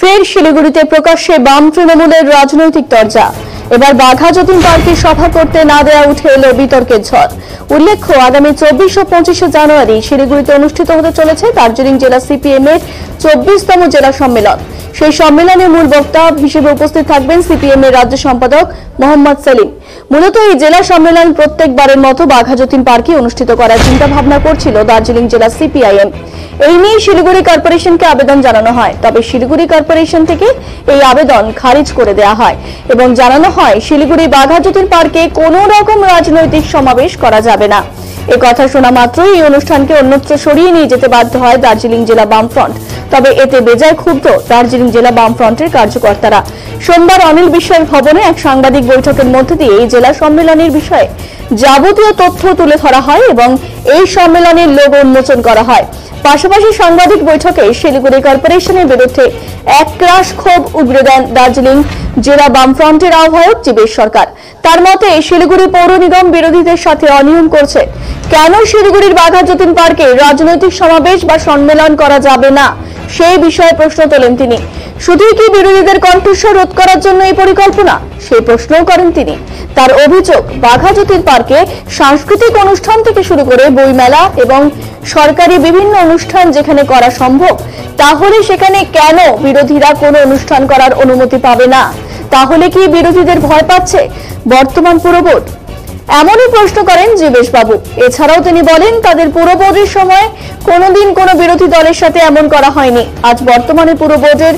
ফের শিলিগুড়িতে প্রকাশ্যে বাম তৃণমূলের রাজনৈতিক তরজা। এবার বাঘা যতীন পার্কে সভা করতে না দেয়া উঠে এলো বিতর্কের ঝড়। উল্লেখ্য, আগামী 24 ও 25 জানুয়ারি শিলিগুড়িতে অনুষ্ঠিত হতে চলেছে দার্জিলিং জেলা সিপিএম এর 24তম জেলা সম্মেলন। সেই সম্মেলনে মূল বক্তা হিসেবে উপস্থিত থাকবেন সিপিএম এর রাজ্য সম্পাদক মোহাম্মদ সেলিম। মূলত এই জেলা সম্মেলন প্রত্যেকবারের মতো বাঘা যতীন পার্কে অনুষ্ঠিত করার চিন্তা ভাবনা করছিল দার্জিলিং জেলা সিপিআইএম। এই নিয়ে শিলিগুড়ি কর্পোরেশনকে আবেদন জানানো হয়, তবে শিলিগুড়ি কর্পোরেশন থেকে এই আবেদন খারিজ করে দেওয়া হয় এবং জানানো হয় শিলিগুড়ি বাঘা যতীন পার্কে কোনো রকম রাজনৈতিক সমাবেশ করা যাবে না। এ কথা শোনা মাত্রই এই অনুষ্ঠানকে অন্যত্র সরিয়ে নিয়ে যেতে বাধ্য হয় দার্জিলিং জেলা বামফ্রন্ট। তবে এতে বেজায় ক্ষুব্ধ দার্জিলিং জেলা বামফ্রন্টের কার্যকর্তারা। সোমবার অনিল বিশ্বাস ভবনে এক সাংবাদিক বৈঠকের মধ্যে দিয়ে এই জেলা সম্মেলনের বিষয়ে যাবতীয় তথ্য তুলে ধরা হয় এবং এই সম্মেলনের লোগো উন্মোচন করা হয়। পাশাপাশি সাংবাদিক বৈঠকে শিলিগুড়ি কর্পোরেশনের বিরুদ্ধে একরাশ ক্ষোভ উগরে দেন দার্জিলিং জেলা বামফ্রন্টের আহ্বায়ক জীবেশ সরকার। তার মতে, শিলিগুড়ি পৌর নিগম বিরোধীদের সাথে অনিয়ম করছে। কেন শিলিগুড়ির বাঘা যতীন পার্কে রাজনৈতিক সমাবেশ বা সম্মেলন করা যাবে না, সেই বিষয়ে প্রশ্ন তোলেন তিনি। শুধুই কি বিরোধীদের কণ্ঠস্বর রোধ করার জন্য এই পরিকল্পনা, সেই প্রশ্নও করেন তিনি। তার অভিযোগ, বাঘা যতীন পার্কে সাংস্কৃতিক অনুষ্ঠান থেকে শুরু করে বইমেলা এবং সরকারি বিভিন্ন অনুষ্ঠান যেখানে করা সম্ভব, তাহলে সেখানে কেন বিরোধীরা কোনো অনুষ্ঠান করার অনুমতি পাবে না? তাহলে কি বিরোধীদের ভয় পাচ্ছে বর্তমান পুরবোর্ড? এমনই প্রশ্ন করেন জীবেশ বাবু। এছাড়াও তিনি বলেন, তাদের পুরবোর্ডের সময় কোনোদিন কোনো বিরোধী দলের সাথে এমন করা হয়নি। আজ বর্তমানে পুরবোর্ডের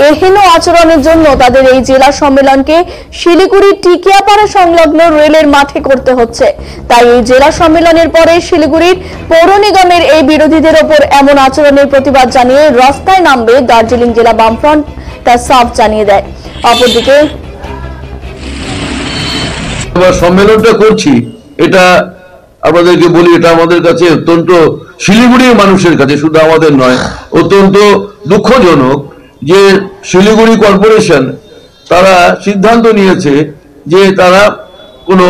এহেন আচরণের জন্য তাদের এই জেলা সম্মেলনকে শিলিগুড়ি টিকিয়াপাড়া সংলগ্ন রেলের মাঠে করতে হচ্ছে। তাই এই জেলা সম্মেলনের পরে শিলিগুড়ির পৌর নিগমের এই বিরোধীদের ওপর এমন আচরণের প্রতিবাদ জানিয়ে রাস্তায় নামবে দার্জিলিং জেলা বামফ্রন্ট, তা সাফ জানিয়ে দেয়। অপরদিকে সম্মেলনটা করছি, এটা আপনাদেরকে বলি, এটা আমাদের কাছে অত্যন্ত, শিলিগুড়ির মানুষের কাছে, শুধু আমাদের নয়, অত্যন্ত দুঃখজনক যে শিলিগুড়ি কর্পোরেশন তারা সিদ্ধান্ত নিয়েছে যে তারা কোনো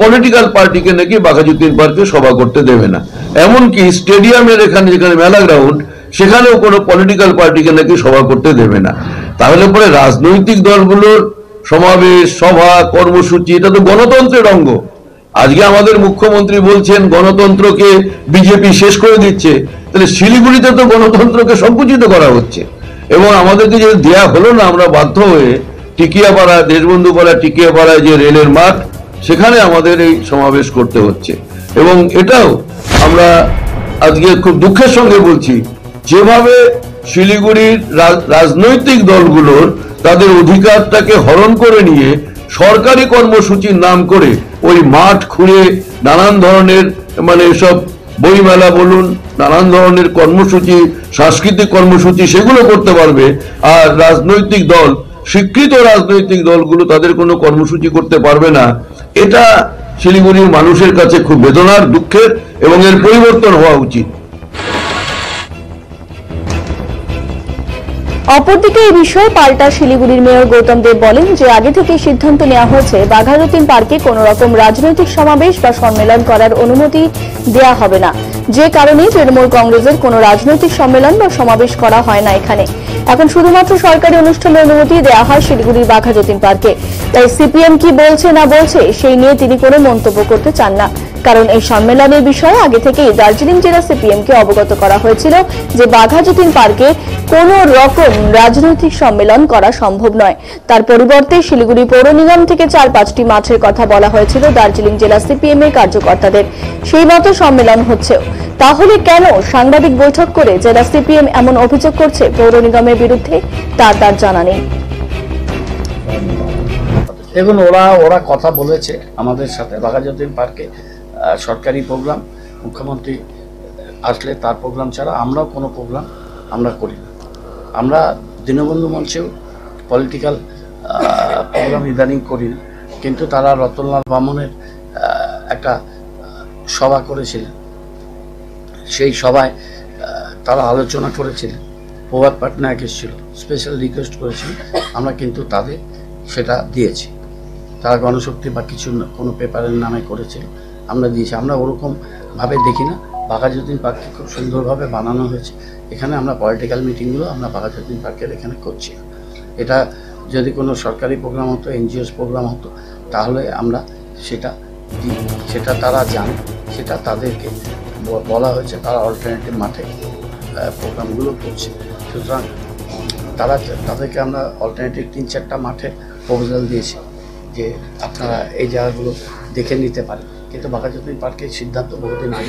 পলিটিক্যাল পার্টিকে নাকি বাঘা যতীন পার্কে সভা করতে দেবে না। এমনকি স্টেডিয়ামের এখানে যেখানে মেলা গ্রাউন্ড, সেখানেও কোনো পলিটিক্যাল পার্টিকে নাকি সভা করতে দেবে না। তাহলে পরে রাজনৈতিক দলগুলোর সমাবেশ, সভা, কর্মসূচি, এটা তো গণতন্ত্রের অঙ্গ। আজকে আমাদের মুখ্যমন্ত্রী বলছেন গণতন্ত্রকে বিজেপি শেষ করে দিচ্ছে, তাহলে শিলিগুড়িতে তো গণতন্ত্রকে সংকুচিত করা হচ্ছে। এবং আমাদেরকে যে দেয়া হলো না, আমরা বাধ্য হয়ে টিকিয়াপাড়া, দেশবন্ধু পাড়া টিকিয়াপাড়ায় যে রেলের মাঠ, সেখানে আমাদের এই সমাবেশ করতে হচ্ছে। এবং এটাও আমরা আজকে খুব দুঃখের সঙ্গে বলছি, যেভাবে শিলিগুড়ির রাজনৈতিক দলগুলোর তাদের অধিকারটাকে হরণ করে নিয়ে সরকারি কর্মসূচির নাম করে ওই মাঠ খুঁড়ে নানান ধরনের এসব বইমেলা বলুন, নানান ধরনের কর্মসূচি, সাংস্কৃতিক কর্মসূচি, সেগুলো করতে পারবে। আর রাজনৈতিক দল, স্বীকৃত রাজনৈতিক দলগুলো তাদের কোনো কর্মসূচি করতে পারবে না। এটা শিলিগুড়ির মানুষের কাছে খুব বেদনার, দুঃখের, এবং এর পরিবর্তন হওয়া উচিত। অপরদিকে এই বিষয়ে পাল্টা শিলিগুড়ির মেয়র গৌতম দেব বলেন যে আগে থেকে সিদ্ধান্ত নেওয়া হয়েছে বাঘা যতীন পার্কে কোনো রকম রাজনৈতিক সমাবেশ বা সম্মেলন করার অনুমতি দেওয়া হবে না। যে কারণে তৃণমূল কংগ্রেসের কোনো রাজনৈতিক সম্মেলন বা সমাবেশ করা হয় না এখানে। এখন শুধুমাত্র সরকারি অনুষ্ঠানের অনুমতি দেওয়া হয় শিলিগুড়ির বাঘা যতীন পার্কে। তাই সিপিএম কি বলছে না বলছে সেই নিয়ে তিনি কোনো মন্তব্য করতে চান না, কারণ এই সম্মেলনের বিষয়ে আগে থেকেই দার্জিলিং জেলা সিপিএম কে অবগত করা হয়েছিল যে বাঘা যতীন পার্কে কোন রকম রাজনৈতিক সম্মেলন করা সম্ভব নয়। তার পরিবর্তে শিলিগুড়ি পৌর নিগম থেকে 4-5টি মাঠের কথা বলা হয়েছিল দার্জিলিং জেলা সিপিএম এর কার্যকর্তাদের, সেই মতো সম্মেলন হচ্ছেও। তাহলে কেন সাংবাদিক বৈঠক করে জেলা সিপিএম এমন অভিযোগ করছে পৌর নিগমের বিরুদ্ধে, তার জানা নেই। দেখুন, ওরা কথা বলেছে আমাদের সাথে বাঘা যতীন পার্কে সরকারি প্রোগ্রাম, মুখ্যমন্ত্রী আসলে তার প্রোগ্রাম ছাড়া আমরাও কোনো প্রোগ্রাম আমরা করি না। আমরা দীনবন্ধু মঞ্চেও পলিটিক্যাল প্রোগ্রাম ইদানিং করি না, কিন্তু তারা রতনলাল বামনের একটা সভা করেছিলেন, সেই সভায় তারা আলোচনা করেছিলেন। প্রভাত পাটনায়ক এসেছিল, স্পেশাল রিকোয়েস্ট করেছিল, আমরা কিন্তু তাদের সেটা দিয়েছি। তারা গণশক্তি বা কিছু কোনো পেপারের নামে করেছিল, আমরা দিয়েছি। আমরা ওরকম ভাবে দেখি না, বাঘাযতীন পার্ককে খুব সুন্দরভাবে বানানো হয়েছে। এখানে আমরা পলিটিক্যাল মিটিংগুলো আমরা বাঘাযতীন পার্কের এখানে করছি। এটা যদি কোনো সরকারি প্রোগ্রাম হতো, এনজিওস প্রোগ্রাম হতো, তাহলে আমরা সেটা তারা জানে, সেটা তাদেরকে বলা হয়েছে, তারা অল্টারনেটিভ মাঠে প্রোগ্রামগুলো করছে। সুতরাং তাদেরকে আমরা অল্টারনেটিভ 3-4টা মাঠে প্রপোজাল দিয়েছি যে আপনারা এই জায়গাগুলো দেখে নিতে পারেন। কিন্তু বাঘাযতীন পার্কের সিদ্ধান্ত বহুদিন আগে